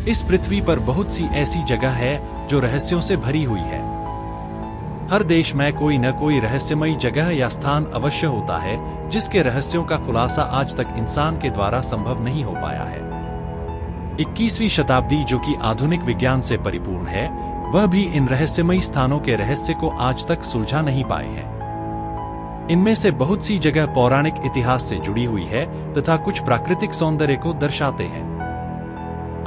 इस पृथ्वी पर बहुत सी ऐसी जगह है जो रहस्यों से भरी हुई है। हर देश में कोई न कोई रहस्यमयी जगह या स्थान अवश्य होता है जिसके रहस्यों का खुलासा आज तक इंसान के द्वारा संभव नहीं हो पाया है। 21वीं शताब्दी जो कि आधुनिक विज्ञान से परिपूर्ण है, वह भी इन रहस्यमयी स्थानों के रहस्य को आज तक सुलझा नहीं पाए हैं। इनमें से बहुत सी जगह पौराणिक इतिहास से जुड़ी हुई है तथा कुछ प्राकृतिक सौंदर्य को दर्शाते हैं।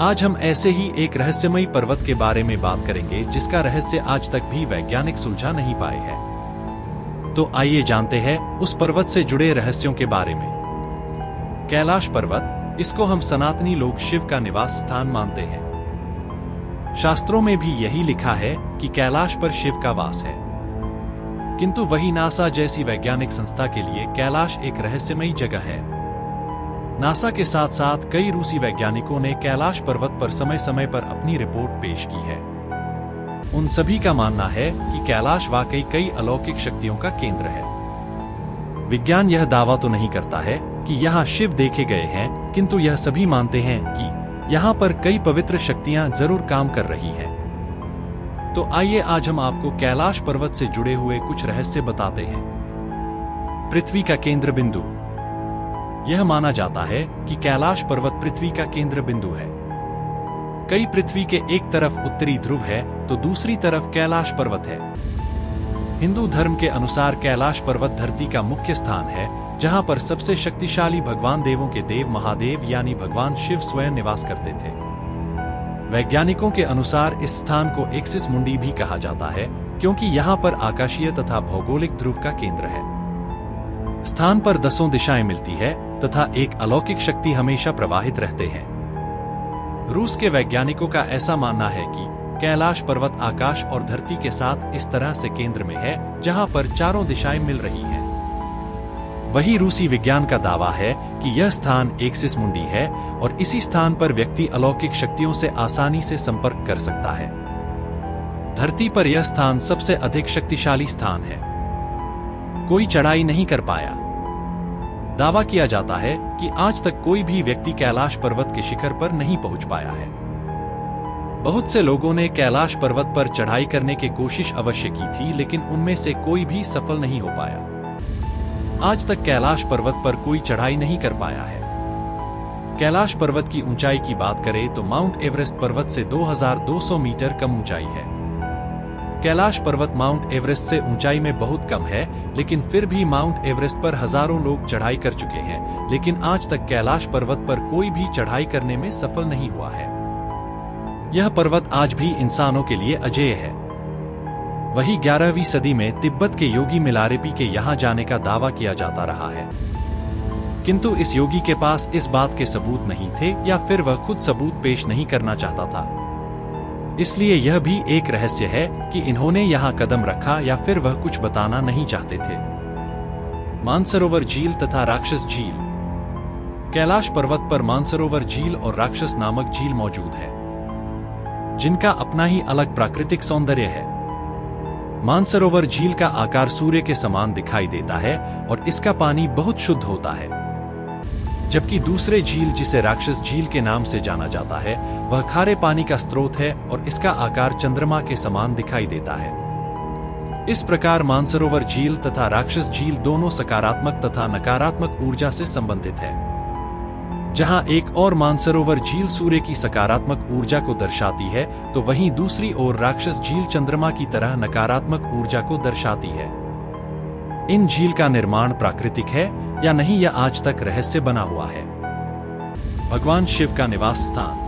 आज हम ऐसे ही एक रहस्यमयी पर्वत के बारे में बात करेंगे जिसका रहस्य आज तक भी वैज्ञानिक सुलझा नहीं पाए हैं। तो आइए जानते हैं उस पर्वत से जुड़े रहस्यों के बारे में। कैलाश पर्वत, इसको हम सनातनी लोग शिव का निवास स्थान मानते हैं। शास्त्रों में भी यही लिखा है कि कैलाश पर शिव का वास है। किंतु वही नासा जैसी वैज्ञानिक संस्था के लिए कैलाश एक रहस्यमयी जगह है। नासा के साथ साथ कई रूसी वैज्ञानिकों ने कैलाश पर्वत पर समय समय पर अपनी रिपोर्ट पेश की है। उन सभी का मानना है कि कैलाश वाकई कई अलौकिक शक्तियों का केंद्र है। विज्ञान यह दावा तो नहीं करता है कि यहाँ शिव देखे गए हैं, किंतु यह सभी मानते हैं कि यहाँ पर कई पवित्र शक्तियाँ जरूर काम कर रही हैं। तो आइए आज हम आपको कैलाश पर्वत से जुड़े हुए कुछ रहस्य बताते हैं। पृथ्वी का केंद्र बिंदु। यह माना जाता है कि कैलाश पर्वत पृथ्वी का केंद्र बिंदु है। कई पृथ्वी के एक तरफ उत्तरी ध्रुव है तो दूसरी तरफ कैलाश पर्वत है। हिंदू धर्म के अनुसार कैलाश पर्वत धरती का मुख्य स्थान है, जहां पर सबसे शक्तिशाली भगवान देवों के देव महादेव यानी भगवान शिव स्वयं निवास करते थे। वैज्ञानिकों के अनुसार इस स्थान को एक्सिस मुंडी भी कहा जाता है, क्योंकि यहाँ पर आकाशीय तथा भौगोलिक ध्रुव का केंद्र है। स्थान पर 10 दिशाएं मिलती है तथा एक अलौकिक शक्ति हमेशा प्रवाहित रहते हैं। रूस के वैज्ञानिकों का ऐसा मानना है कि कैलाश पर्वत आकाश और धरती के साथ इस तरह से केंद्र में है जहां पर चारों दिशाएं मिल रही हैं। वही रूसी विज्ञान का दावा है कि यह स्थान एक्सिस मुंडी है और इसी स्थान पर व्यक्ति अलौकिक शक्तियों से आसानी से संपर्क कर सकता है। धरती पर यह स्थान सबसे अधिक शक्तिशाली स्थान है। कोई चढ़ाई नहीं कर पाया। दावा किया जाता है कि आज तक कोई भी व्यक्ति कैलाश पर्वत के शिखर पर नहीं पहुंच पाया है। बहुत से लोगों ने कैलाश पर्वत पर चढ़ाई करने की कोशिश अवश्य की थी, लेकिन उनमें से कोई भी सफल नहीं हो पाया। आज तक कैलाश पर्वत पर कोई चढ़ाई नहीं कर पाया है। कैलाश पर्वत की ऊंचाई की बात करें तो माउंट एवरेस्ट पर्वत से 2200 मीटर कम ऊंचाई है। कैलाश पर्वत माउंट एवरेस्ट से ऊंचाई में बहुत कम है, लेकिन फिर भी माउंट एवरेस्ट पर हजारों लोग चढ़ाई कर चुके हैं, लेकिन आज तक कैलाश पर्वत पर कोई भी चढ़ाई करने में सफल नहीं हुआ है। यह पर्वत आज भी इंसानों के लिए अजेय है। वही 11वीं सदी में तिब्बत के योगी मिलारेपी के यहाँ जाने का दावा किया जाता रहा है, किंतु इस योगी के पास इस बात के सबूत नहीं थे या फिर वह खुद सबूत पेश नहीं करना चाहता था। इसलिए यह भी एक रहस्य है कि इन्होंने यहाँ कदम रखा या फिर वह कुछ बताना नहीं चाहते थे। मानसरोवर झील तथा राक्षस झील। कैलाश पर्वत पर मानसरोवर झील और राक्षस नामक झील मौजूद है, जिनका अपना ही अलग प्राकृतिक सौंदर्य है। मानसरोवर झील का आकार सूर्य के समान दिखाई देता है और इसका पानी बहुत शुद्ध होता है, जबकि दूसरे झील जिसे राक्षस झील के नाम से जाना जाता है वह खारे पानी का स्रोत है और इसका आकार चंद्रमा के समान दिखाई देता है। इस प्रकार मानसरोवर झील तथा राक्षस झील दोनों सकारात्मक तथा नकारात्मक ऊर्जा से संबंधित है। जहां एक और मानसरोवर झील सूर्य की सकारात्मक ऊर्जा को दर्शाती है, तो वहीं दूसरी ओर राक्षस झील चंद्रमा की तरह नकारात्मक ऊर्जा को दर्शाती है। इन झील का निर्माण प्राकृतिक है या नहीं, यह आज तक रहस्य बना हुआ है। भगवान शिव का निवास स्थान।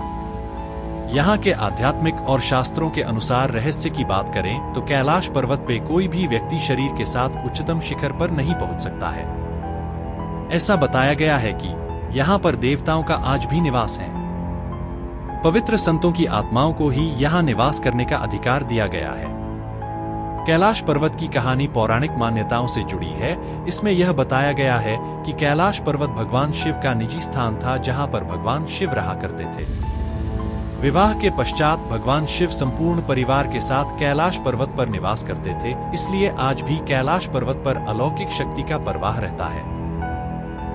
यहाँ के आध्यात्मिक और शास्त्रों के अनुसार रहस्य की बात करें तो कैलाश पर्वत पे कोई भी व्यक्ति शरीर के साथ उच्चतम शिखर पर नहीं पहुंच सकता है। ऐसा बताया गया है कि यहाँ पर देवताओं का आज भी निवास है। पवित्र संतों की आत्माओं को ही यहाँ निवास करने का अधिकार दिया गया है। कैलाश पर्वत की कहानी पौराणिक मान्यताओं से जुड़ी है। इसमें यह बताया गया है कि कैलाश पर्वत भगवान शिव का निजी स्थान था, जहाँ पर भगवान शिव रहा करते थे। विवाह के पश्चात भगवान शिव संपूर्ण परिवार के साथ कैलाश पर्वत पर निवास करते थे, इसलिए आज भी कैलाश पर्वत पर अलौकिक शक्ति का प्रवाह रहता है।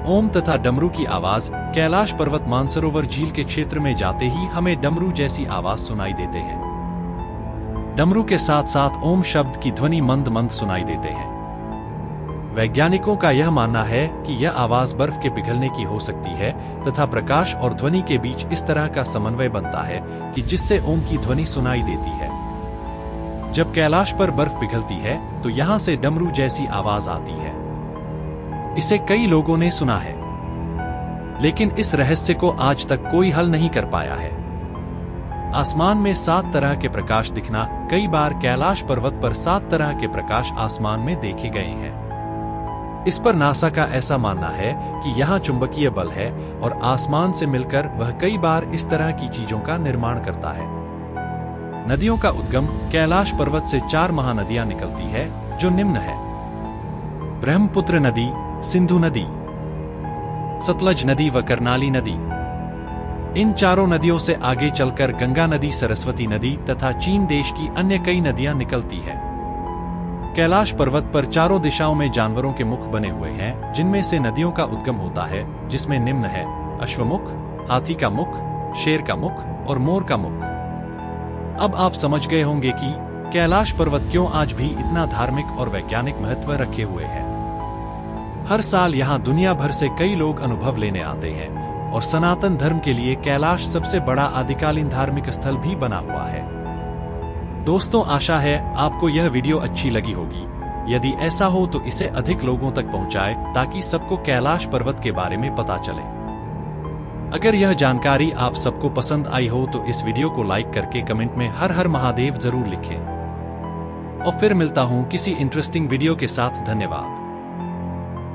ओम तथा डमरू की आवाज कैलाश पर्वत मानसरोवर झील के क्षेत्र में जाते ही हमें डमरू जैसी आवाज सुनाई देते हैं। डमरू के साथ साथ ओम शब्द की ध्वनि मंद मंद सुनाई देते हैं। वैज्ञानिकों का यह मानना है कि यह आवाज बर्फ के पिघलने की हो सकती है तथा प्रकाश और ध्वनि के बीच इस तरह का समन्वय बनता है कि जिससे ओम की ध्वनि सुनाई देती है। जब कैलाश पर बर्फ पिघलती है तो यहाँ से डमरू जैसी आवाज आती है। इसे कई लोगों ने सुना है, लेकिन इस रहस्य को आज तक कोई हल नहीं कर पाया है। आसमान में 7 तरह के प्रकाश दिखना, कई बार कैलाश पर्वत पर 7 तरह के प्रकाश आसमान में देखे गए हैं। इस पर नासा का ऐसा मानना है कि यहाँ चुंबकीय बल है और आसमान से मिलकर वह कई बार इस तरह की चीजों का निर्माण करता है। नदियों का उद्गम कैलाश पर्वत से 4 महानदियां निकलती है जो निम्न है: ब्रह्मपुत्र नदी, सिंधु नदी, सतलज नदी व करनाली नदी। इन चारों नदियों से आगे चलकर गंगा नदी, सरस्वती नदी तथा चीन देश की अन्य कई नदियां निकलती है। कैलाश पर्वत पर चारों दिशाओं में जानवरों के मुख बने हुए हैं, जिनमें से नदियों का उद्गम होता है, जिसमें निम्न है: अश्वमुख, हाथी का मुख, शेर का मुख और मोर का मुख। अब आप समझ गए होंगे कि कैलाश पर्वत क्यों आज भी इतना धार्मिक और वैज्ञानिक महत्व रखे हुए है। हर साल यहाँ दुनिया भर से कई लोग अनुभव लेने आते हैं और सनातन धर्म के लिए कैलाश सबसे बड़ा आदिकालीन धार्मिक स्थल भी बना हुआ है। दोस्तों, आशा है आपको यह वीडियो अच्छी लगी होगी। यदि ऐसा हो तो इसे अधिक लोगों तक पहुंचाएं ताकि सबको कैलाश पर्वत के बारे में पता चले। अगर यह जानकारी आप सबको पसंद आई हो तो इस वीडियो को लाइक करके कमेंट में हर हर महादेव जरूर लिखें। और फिर मिलता हूं किसी इंटरेस्टिंग वीडियो के साथ। धन्यवाद।